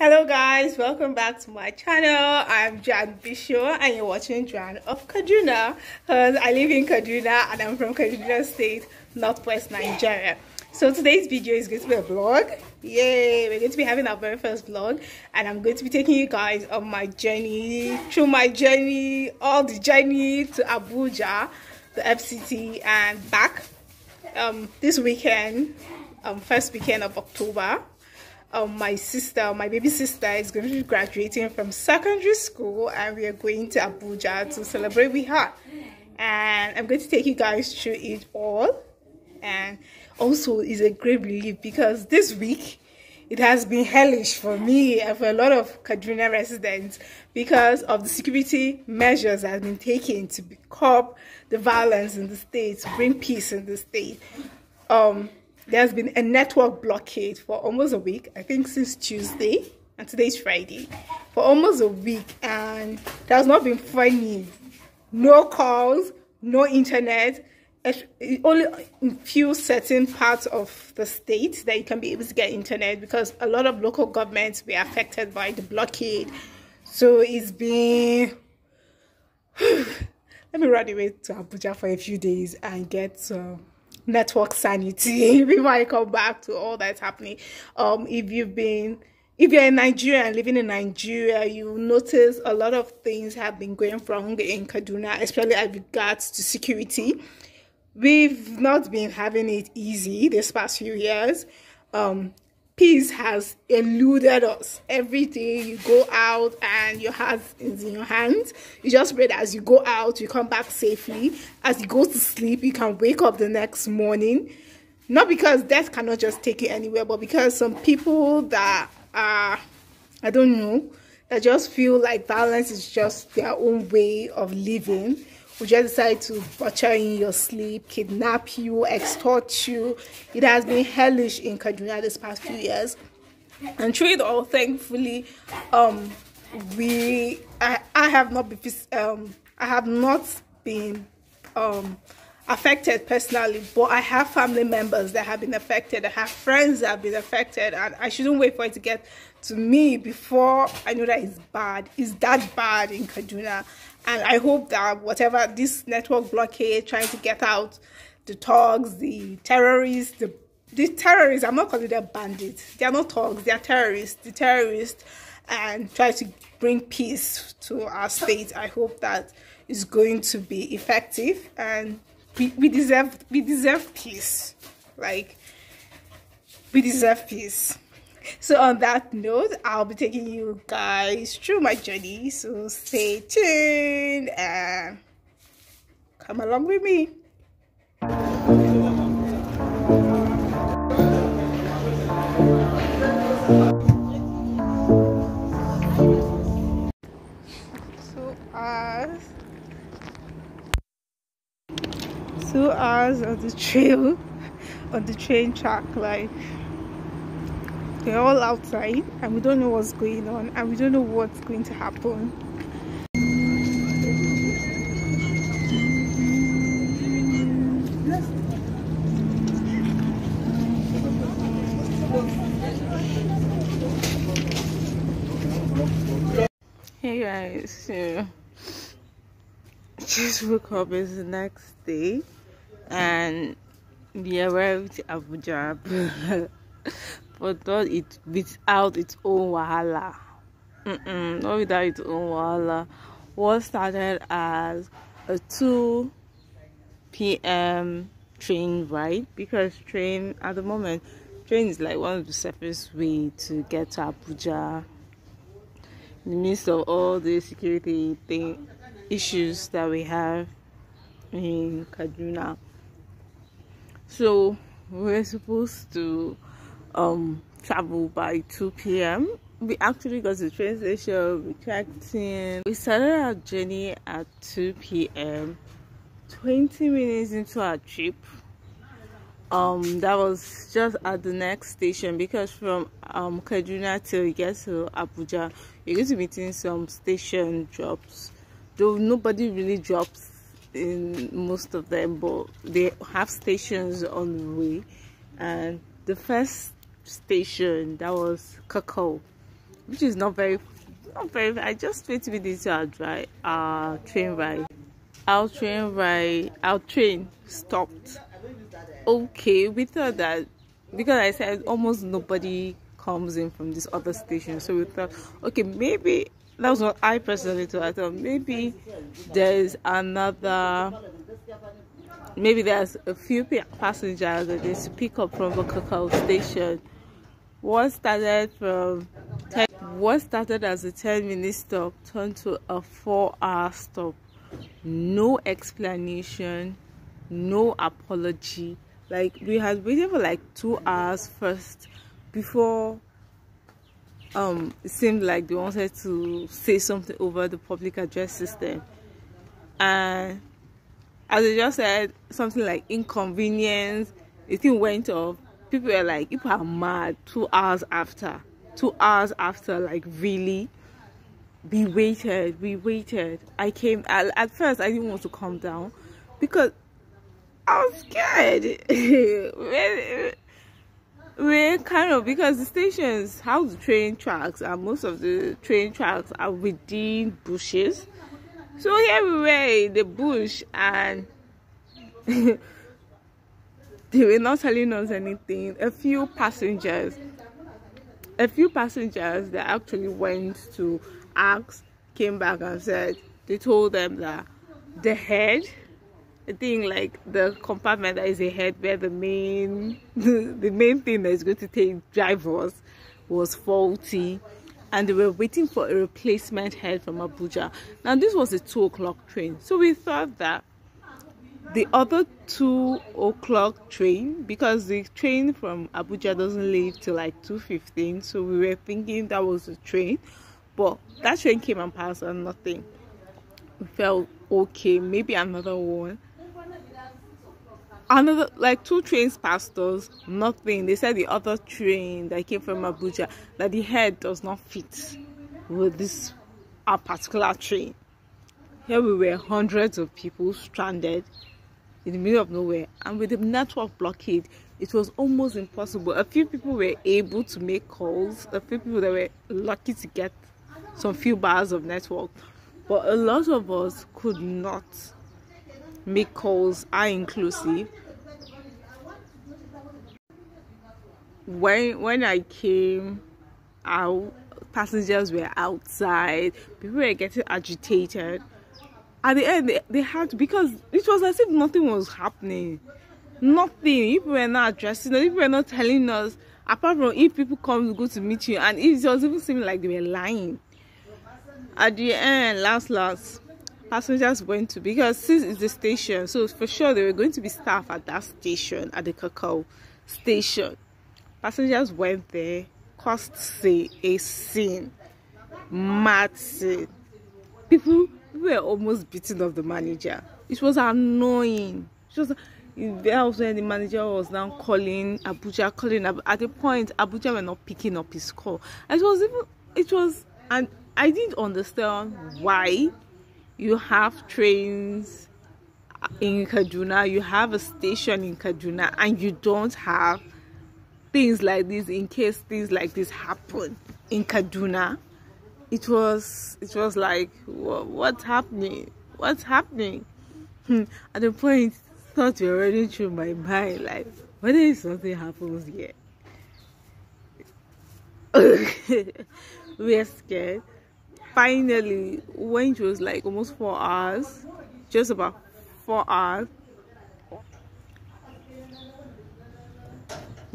Hello guys, welcome back to my channel. I'm Jan Bisho and you're watching Jan of Kaduna because I live in Kaduna and I'm from Kaduna State, Northwest Nigeria. So today's video is going to be a vlog. Yay, we're going to be having our very first vlog and I'm going to be taking you guys on my journey, through my journey, all the journey to Abuja, the FCT and back. This weekend, first weekend of October. My baby sister is going to be graduating from secondary school and we are going to Abuja to celebrate with her. And I'm going to take you guys through it all. And also it's a great relief because this week it has been hellish for me and for a lot of Kaduna residents because of the security measures that have been taken to curb the violence in the state, to bring peace in the state. There's been a network blockade for almost a week, I think since Tuesday, and today's Friday, for almost a week, and it has not been funny. No calls, no internet, only in few certain parts of the state that you can be able to get internet because a lot of local governments were affected by the blockade. So it's been... Let me run away to Abuja for a few days and get network sanity before I come back to all that's happening. If you're in Nigeria and living in Nigeria, you notice a lot of things have been going wrong in Kaduna, especially as regards to security. We've not been having it easy this past few years. Peace has eluded us. Every day you go out and your heart is in your hands. You just pray that as you go out, you come back safely. As you go to sleep, you can wake up the next morning. Not because death cannot just take you anywhere, but because some people that are, I don't know, that just feel like violence is just their own way of living, who just decide to butcher in your sleep, kidnap you, extort you. It has been hellish in Kaduna this past few years. And through it all, thankfully, I have not been affected personally, but I have family members that have been affected. I have friends that have been affected, and I shouldn't wait for it to get to me before I know that it's bad. It's that bad in Kaduna. And I hope that whatever this network blockade trying to get out the thugs, the terrorists, the terrorists, I'm not calling them bandits. They are not thugs, they are terrorists. The terrorists, and try to bring peace to our state. I hope that is going to be effective, and we deserve peace. Like, we deserve peace. So on that note, I'll be taking you guys through my journey, so stay tuned and come along with me. Two hours on the trail, on the train track, like they're all outside and we don't know what's going on and we don't know what's going to happen. Hey guys, so just woke up. It's the next day and we arrived at Abuja. But not it without its own wahala. Not without its own wahala. What started as a 2 p.m. train ride, because train at the moment, train is like one of the safest way to get to Abuja in the midst of all the security issues that we have in Kaduna. So we're supposed to travel by 2 p.m. We actually got to the train station, we checked in. We started our journey at 2 p.m. 20 minutes into our trip. That was just at the next station, because from Kaduna till we get to Abuja, you're going to be meeting some station drops. Though nobody really drops in most of them, but they have stations on the way. And the first station, that was Kakao. which is not very. I just 20 minutes to our train ride. Our train stopped. Okay, we thought that because I said almost nobody comes in from this other station, so we thought, okay, maybe that was what I personally thought. I thought maybe there's a few passengers that they pick up from the Cacao station. What started as a 10-minute stop turned to a 4-hour stop. No explanation, no apology. Like, we had waited for like 2 hours first before it seemed like they wanted to say something over the public address system. And as they just said something like inconvenience, the thing went off. People were like, people are mad. 2 hours after. 2 hours after, like, really? We waited. At first I didn't want to come down because I was scared. We're kind of, because the stations, how the train tracks, and most of the train tracks are within bushes. So here we were in the bush, and they were not telling us anything. A few passengers that actually went to ask came back and said they told them that the head, I think, like the compartment that is ahead where the main thing that is going to drive us was faulty, and they were waiting for a replacement head from Abuja. Now this was a 2 o'clock train, so we thought that the other 2 o'clock train, because the train from Abuja doesn't leave till like 2:15, so we were thinking that was the train, but that train came and passed and nothing. We felt okay, maybe another one. Another, like 2 trains passed us, nothing. They said the other train that came from Abuja, that the head does not fit with this particular train. Here we were, hundreds of people stranded in the middle of nowhere, and with the network blockade, it was almost impossible. A few people were able to make calls, a few people that were lucky to get some few bars of network, but a lot of us could not make calls, I inclusive. When I came out, passengers were outside, people were getting agitated. At the end, they had to, because it was as if nothing was happening. Nothing. People were not addressing us, people were not telling us, apart from if people come to go to meet you, and it was even seeming like they were lying. At the end, last, passengers went to, because since it's the station, so for sure there were going to be staff at that station, at the Cacao station. Passengers went there, caused a scene, mad scene. People were almost beating up the manager. It was annoying. That was when the manager was now calling Abuja, at the point Abuja were not picking up his call. And I didn't understand why you have trains in Kaduna, you have a station in Kaduna, and you don't have things like this in case things like this happen in Kaduna. It was like, what's happening? At the point, thoughts were running through my mind, like, what if something happens here? We are scared. Finally, when it was like almost 4 hours, just about 4 hours,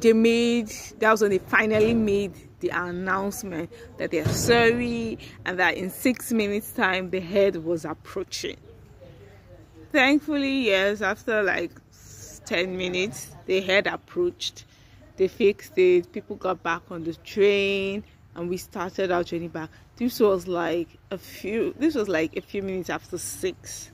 that was when they finally made the announcement that they're sorry and that in 6 minutes time the head was approaching. Thankfully, yes, after like 10 minutes the head approached, they fixed it, people got back on the train, and we started our journey back. This was like a few minutes after 6,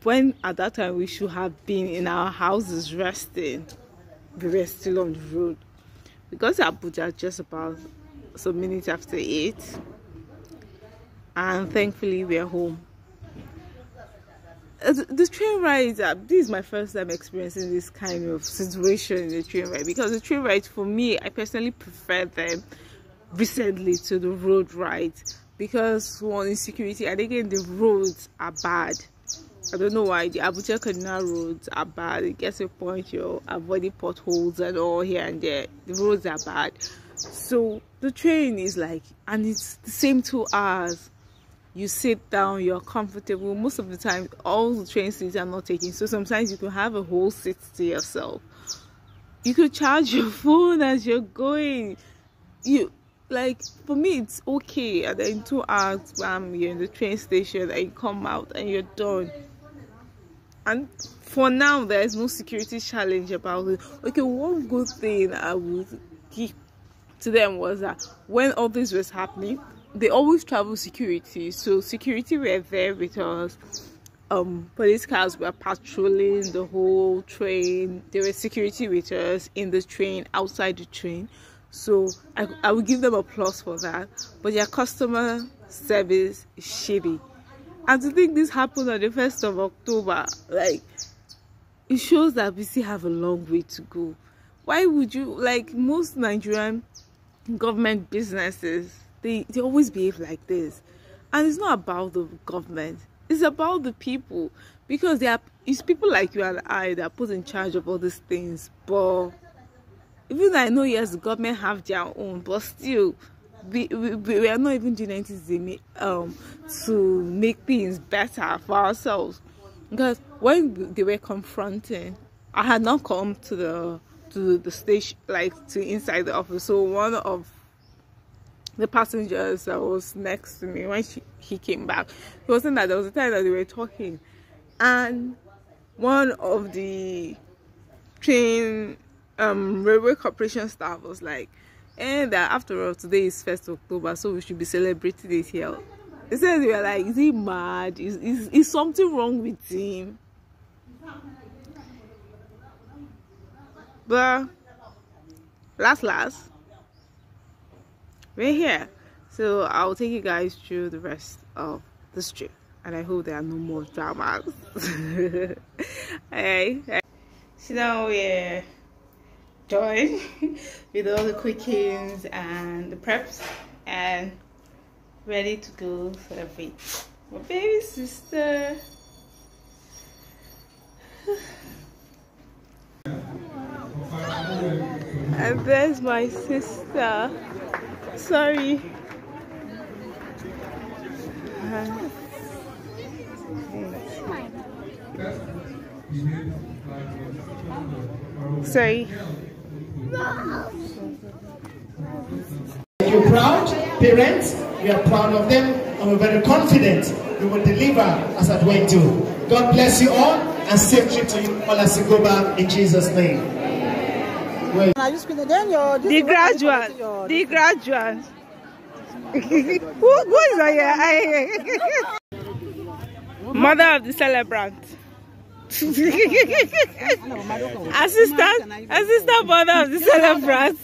when at that time we should have been in our houses resting. We were still on the road. We got to Abuja just about some minutes after 8, and thankfully we're home. the train rides, this is my first time experiencing this kind of situation in the train ride, because the train rides, for me, I personally prefer them recently to the road rides, because one, insecurity, and again the roads are bad. I don't know why the Abuja Kaduna roads are bad. It gets a point you're avoiding potholes and all here and there. The roads are bad. So the train is like, and it's the same 2 hours. You sit down, you're comfortable. Most of the time, all the train seats are not taken. So sometimes you could have a whole seat to yourself. You could charge your phone as you're going. Like, for me, it's okay. And then in 2 hours, you're in the train station and you come out and you're done. And for now, there is no security challenge about it. Okay, one good thing I would give to them was that when all this was happening, they always travel security. So security were there with us. Police cars were patrolling the whole train. There were security with us in the train, outside the train. So I would give them applause for that. But their customer service is shitty. And to think this happened on the 1st of October, like, it shows that we still have a long way to go. Why would you, like, most Nigerian government businesses, they always behave like this. And it's not about the government, it's about the people, because it's people like you and I that are put in charge of all these things. But even though I know, yes, the government have their own, but still we are not even doing anything to make things better for ourselves. Because when they were confronting, I had not come to the station, like to inside the office. So one of the passengers that was next to me, when he came back, he was saying that there was a time that they were talking, and one of the train railway corporation staff was like, and that after all, today is 1st October, so we should be celebrating it here. They said, they were like, is he mad? Is something wrong with him? But last, we're here. So I'll take you guys through the rest of this trip, and I hope there are no more dramas. Alright. So now we're done with all the cookings and the preps, and ready to go celebrate my baby sister. And there's my sister. Sorry. Sorry. You're proud, parents, we are proud of them, and we're very confident we will deliver as at way to. God bless you all, and safe trip to you all as you go back in Jesus' name. Wait. The graduate. Who is here? Mother of the celebrant. assistant mother of the celebrant.